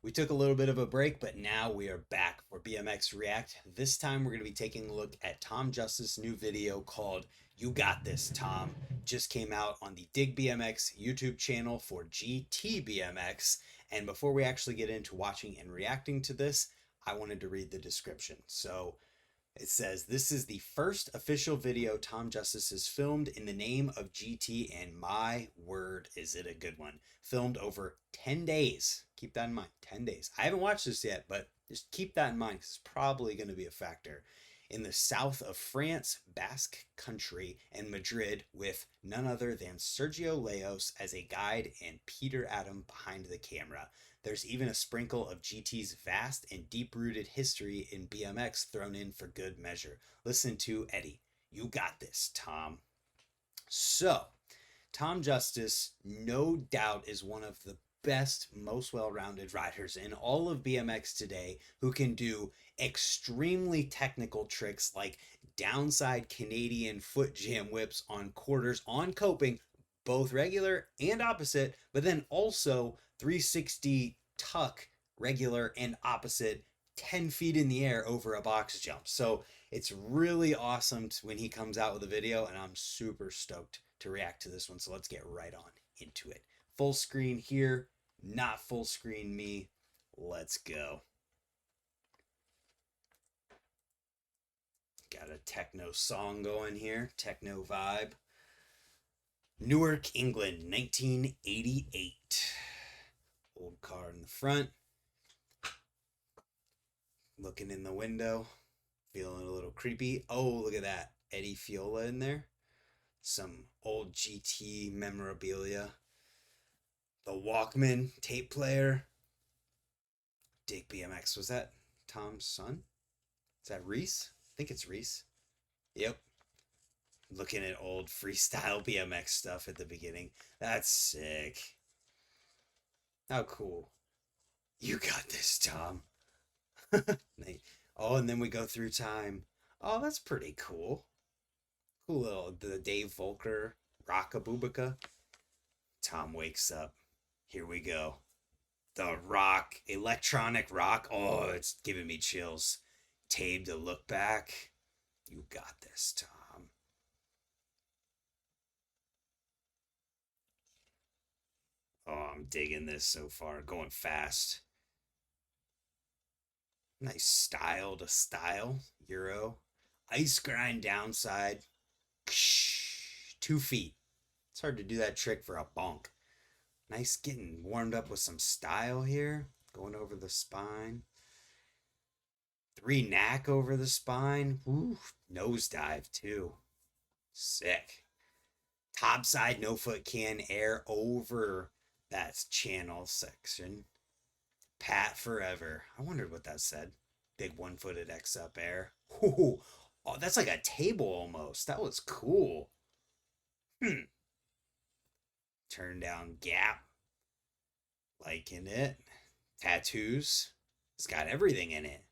We took a little bit of a break, but now we are back for BMX React. This time we're going to be taking a look at Tom Justice's new video called You Got This, Tom. Just came out on the Dig BMX YouTube channel for GT BMX. And before we actually get into watching and reacting to this, I wanted to read the description. So it says, this is the first official video Tom Justice has filmed in the name of GT, and my word, is it a good one. Filmed over 10 days. Keep that in mind, 10 days. I haven't watched this yet, but just keep that in mind because it's probably going to be a factor. In the south of France, Basque Country, and Madrid, with none other than Sergio Leos as a guide and Peter Adam behind the camera. There's even a sprinkle of GT's vast and deep-rooted history in BMX thrown in for good measure. Listen to Eddie. You got this, Tom. So, Tom Justice, no doubt, is one of the best, most well-rounded riders in all of BMX today who can do extremely technical tricks like downside Canadian foot jam whips on quarters on coping, both regular and opposite, but then also 360 tuck regular and opposite 10 feet in the air over a box jump. So it's really awesome when he comes out with a video, and I'm super stoked to react to this one. So let's get right on into it. Full screen here, not full screen me. Let's go. Got a techno song going here, techno vibe. Newark, England, 1988. Old car in the front. Looking in the window, feeling a little creepy. Oh, look at that. Eddie Fiola in there. Some old GT memorabilia. The Walkman tape player. Dig BMX. Was that Tom's son? Is that Reese? I think it's Reese. Yep. Looking at old freestyle BMX stuff at the beginning. That's sick. How cool. You got this, Tom. Oh, and then we go through time. Oh, that's pretty cool. Cool little the Dave Volker Rockaboobica. Tom wakes up. Here we go. The rock, electronic rock. Oh, it's giving me chills. Tape to look back. You got this, Tom. Oh, I'm digging this so far. Going fast. Nice style to style. Euro. Ice grind downside. 2 feet. It's hard to do that trick for a bonk. Nice getting warmed up with some style here. Going over the spine. 3 knack over the spine. Ooh, nosedive too. Sick. Topside no foot can air over that channel section. Pat forever. I wondered what that said. Big one-footed X up air. Ooh, oh, that's like a table almost. That was cool. Turn down gap. Liking it. Tattoos. It's got everything in it.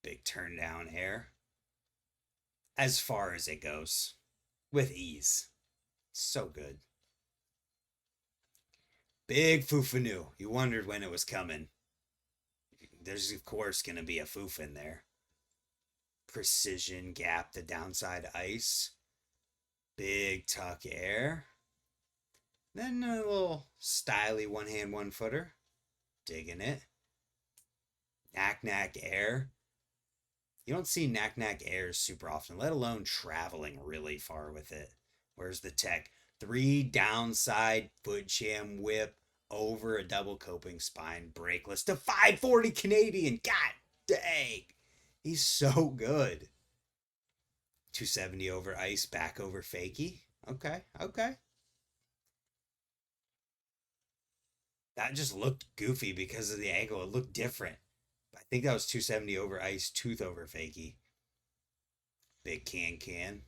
Big turn down air. As far as it goes. With ease. So good. Big foofanu. You wondered when it was coming. There's, of course, going to be a foof in there. Precision gap to downside ice. Big tuck air. Then a little styly one hand, one footer. Digging it. Knack knack air. You don't see knack knack airs super often, let alone traveling really far with it. Where's the tech? 3 downside foot jam whip over a double coping spine brakeless to 540 Canadian. God dang. He's so good. 270 over ice, back over fakie. Okay, okay. That just looked goofy because of the angle. It looked different. I think that was 270 over ice, tooth over fakie. Big can.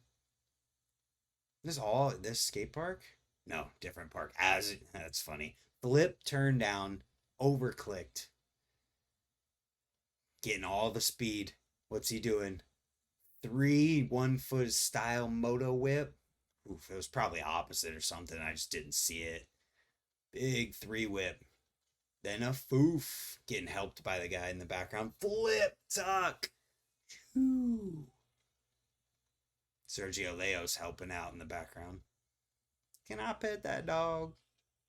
This skate park? No, different park. That's funny. Flip, turn down, over clicked. Getting all the speed. What's he doing? 3 1-foot style moto whip. Oof, it was probably opposite or something. I just didn't see it. Big 3 whip. Then a foof, getting helped by the guy in the background. Flip tuck. Ooh. Sergio Leo's helping out in the background. Can I pet that dog?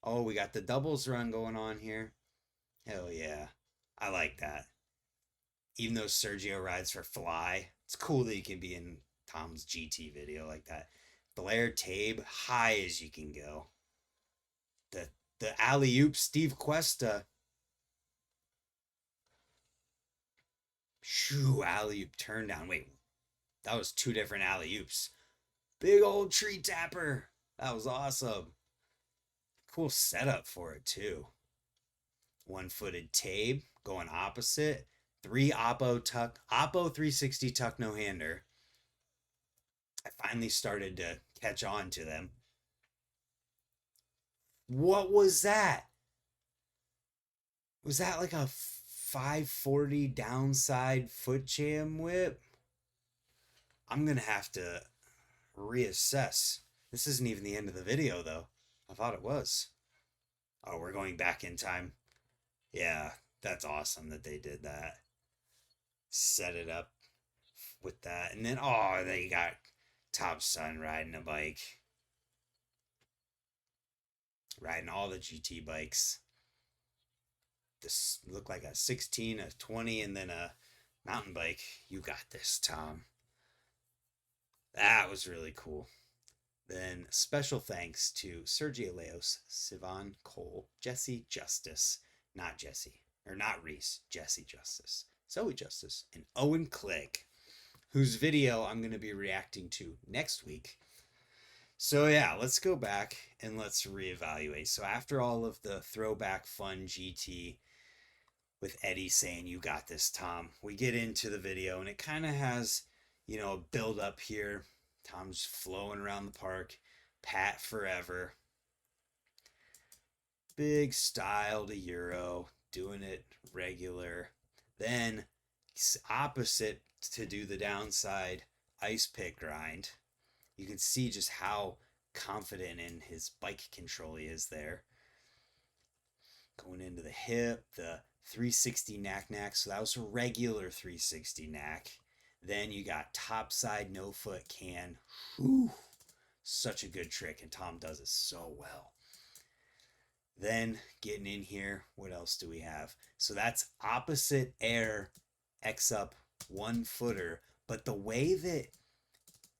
Oh, we got the doubles run going on here. Hell yeah. I like that. Even though Sergio rides for Fly, it's cool that you can be in Tom's GT video like that. Blair Tabe, high as you can go. The the alley oop Steve Cuesta. Shoo, alley oop turn down. Wait, that was two different alley oops. Big old tree tapper. That was awesome. Cool setup for it too. One footed Tabe going opposite. Three Oppo 360 tuck no hander. I finally started to catch on to them. What was that? Was that like a 540 downside foot jam whip? I'm gonna have to reassess. This isn't even the end of the video though. I thought it was. Oh, we're going back in time. Yeah, that's awesome that they did that. Set it up with that. And then, oh, they got Top Son riding a bike. Riding all the GT bikes. This looked like a 16, a 20, and then a mountain bike. You got this, Tom. That was really cool. Then special thanks to Sergio Leos, Sivan Cole, Jesse Justice, not Jesse, or not Reese, Jesse Justice, Zoe Justice, and Owen Clegg, whose video I'm going to be reacting to next week. So yeah, let's go back and let's reevaluate. So after all of the throwback fun GT with Eddie saying, "You got this, Tom," we get into the video and it kind of has, a build up here. Tom's flowing around the park, Pat forever. Big style to Euro, doing it regular. Then opposite to do the downside ice pick grind. You can see just how confident in his bike control he is there. Going into the hip, the 360 knack. So that was a regular 360 knack. Then you got topside no foot can. Whew, such a good trick, and Tom does it so well. Then getting in here, what else do we have? So that's opposite air X up 1 footer, but the way that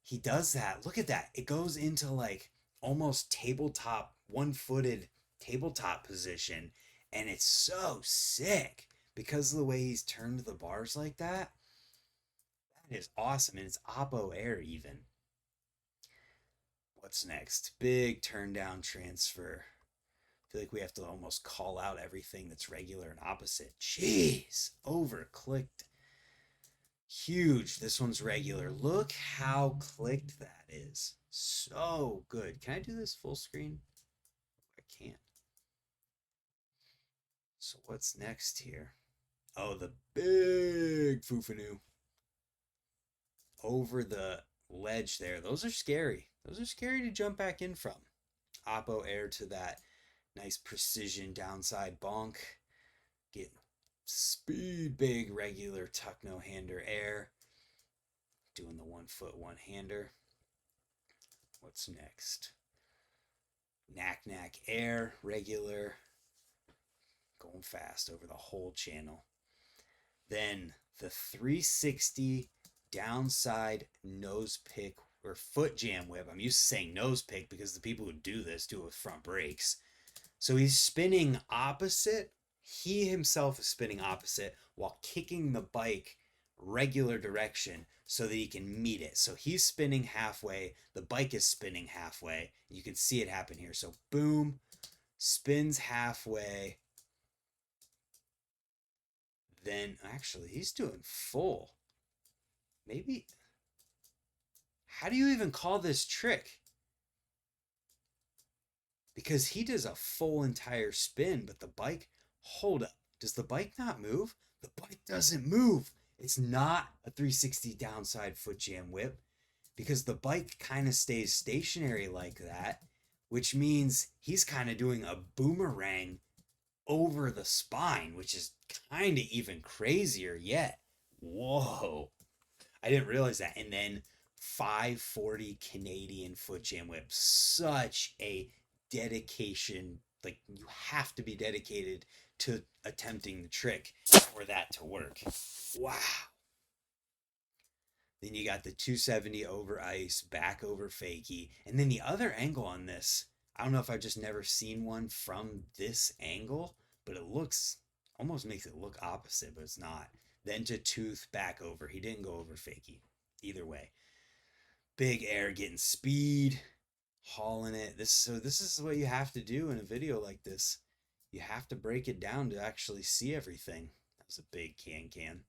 he does that, look at that. It goes into like almost tabletop, 1-footed tabletop position, and it's so sick because of the way he's turned the bars like that. That is awesome, and it's Oppo Air even. What's next? Big turn down transfer. I feel like we have to almost call out everything that's regular and opposite. Jeez, over clicked. Huge. This one's regular. Look how clicked that is. So good. Can I do this full screen? I can't. So what's next here? Oh, the big Fufanu. Over the ledge there. Those are scary. Those are scary to jump back in from. Oppo Air to that nice precision downside bonk. Get speed big regular tuck no hander air. Doing the 1 foot 1-hander. What's next? Knack air regular. Going fast over the whole channel. Then the 360 downside nose pick or foot jam whip. I'm used to saying nose pick because the people who do this do it with front brakes. So he's spinning opposite. He himself is spinning opposite while kicking the bike regular direction so that he can meet it. So he's spinning halfway. The bike is spinning halfway. You can see it happen here. So boom, spins halfway. Then actually he's doing full. Maybe. How do you even call this trick? Because he does a full entire spin, but the bike, hold up. Does the bike not move? The bike doesn't move. It's not a 360 downside foot jam whip because the bike kind of stays stationary like that, which means he's kind of doing a boomerang over the spine, which is kind of even crazier yet. Whoa. I didn't realize that. And then 540 Canadian foot jam whip. Such a dedication. Like, you have to be dedicated to attempting the trick for that to work. Wow. Then you got the 270 over ice, back over fakie. And then the other angle on this, I don't know if I've just never seen one from this angle, but it looks, almost makes it look opposite, but it's not. Then to tooth, back over. He didn't go over fakie. Either way. Big air, getting speed, hauling it. This is what you have to do in a video like this. You have to break it down to actually see everything. That was a big can.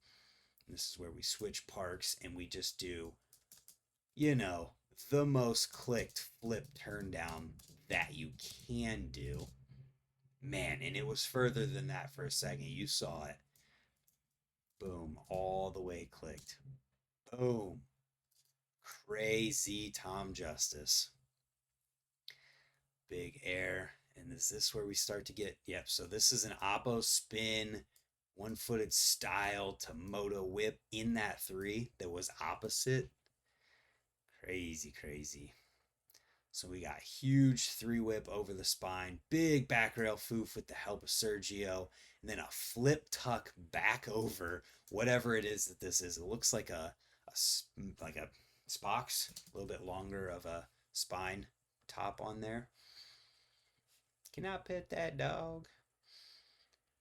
This is where we switch parks and we just do, you know, the most clicked flip turn down that you can do. Man, and it was further than that for a second. You saw it. Boom, all the way clicked. Boom. Crazy Tom Justice. Big air. And is this where we start to get, yep, so this is an oppo spin, one-footed style to moto whip in that three that was opposite. Crazy. So we got huge three whip over the spine, big back rail foof with the help of Sergio, and then a flip tuck back over whatever it is that this is. It looks like a Spox, a little bit longer of a spine top on there. Can I pet that dog?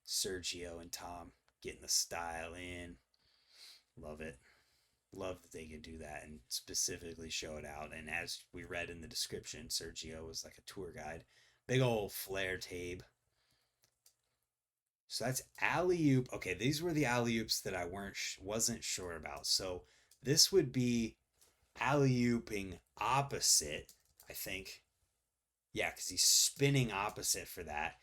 Sergio and Tom getting the style in. Love it. Love that they can do that and specifically show it out. And as we read in the description, Sergio was like a tour guide. Big old flare tape. So that's alley-oop. Okay, these were the alley-oops that I wasn't sure about. So this would be alley-ooping opposite, I think. Yeah, because he's spinning opposite for that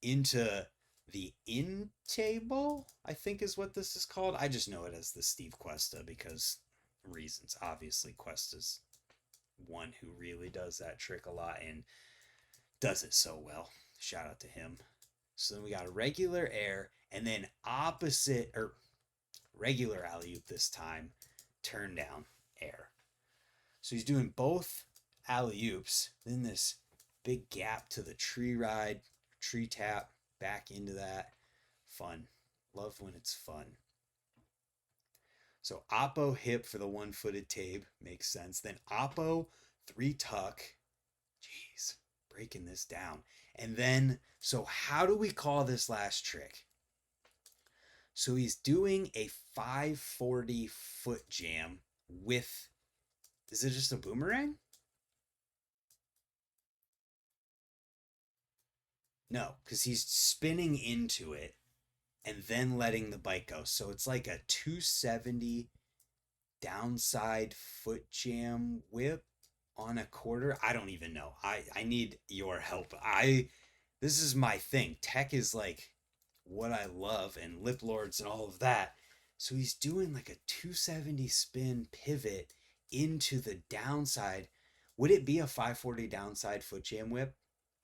into the in table, I think is what this is called. I just know it as the Steve Cuesta because reasons. Obviously, Cuesta's one who really does that trick a lot and does it so well. Shout out to him. So then we got a regular air and then opposite or regular alley-oop this time, turn down air. So he's doing both alley-oops. Then this big gap to the tree ride, tree tap, back into that. Fun. Love when it's fun. So oppo hip for the one-footed tape. Makes sense. Then oppo three tuck. Jeez, breaking this down. And then, so how do we call this last trick? So he's doing a 540 foot jam with, is it just a boomerang? No, because he's spinning into it and then letting the bike go. So it's like a 270 downside foot jam whip on a quarter. I don't even know. I need your help. This is my thing. Tech is like what I love and lip lords and all of that. So he's doing like a 270 spin pivot into the downside. Would it be a 540 downside foot jam whip?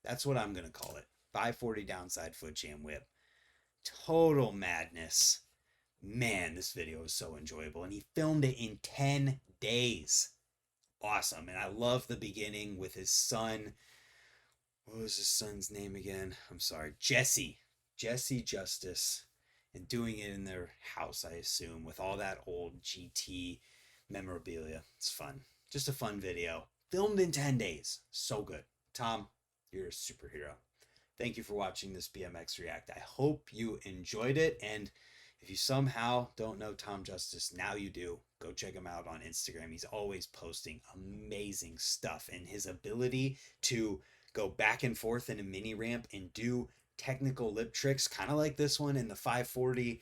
That's what I'm going to call it. 540 downside foot jam whip. Total madness. Man, this video was so enjoyable. And he filmed it in 10 days. Awesome. And I love the beginning with his son. What was his son's name again? I'm sorry. Jesse Justice. And doing it in their house, I assume, with all that old GT memorabilia. It's fun. Just a fun video. Filmed in 10 days. So good. Tom, you're a superhero. Thank you for watching this BMX React. I hope you enjoyed it. And if you somehow don't know Tom Justice, now you do. Go check him out on Instagram. He's always posting amazing stuff. And his ability to go back and forth in a mini ramp and do technical lip tricks, kind of like this one in the 540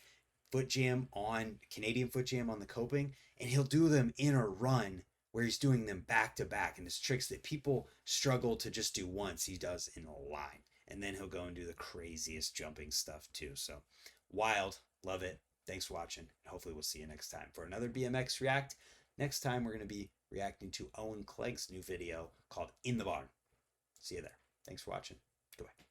foot jam on Canadian foot jam on the coping. And he'll do them in a run where he's doing them back to back. And it's tricks that people struggle to just do once, he does in a line. And then he'll go and do the craziest jumping stuff too. So wild. Love it. Thanks for watching. Hopefully we'll see you next time for another BMX React. Next time we're going to be reacting to Owen Clegg's new video called In the Barn. See you there. Thanks for watching. Goodbye.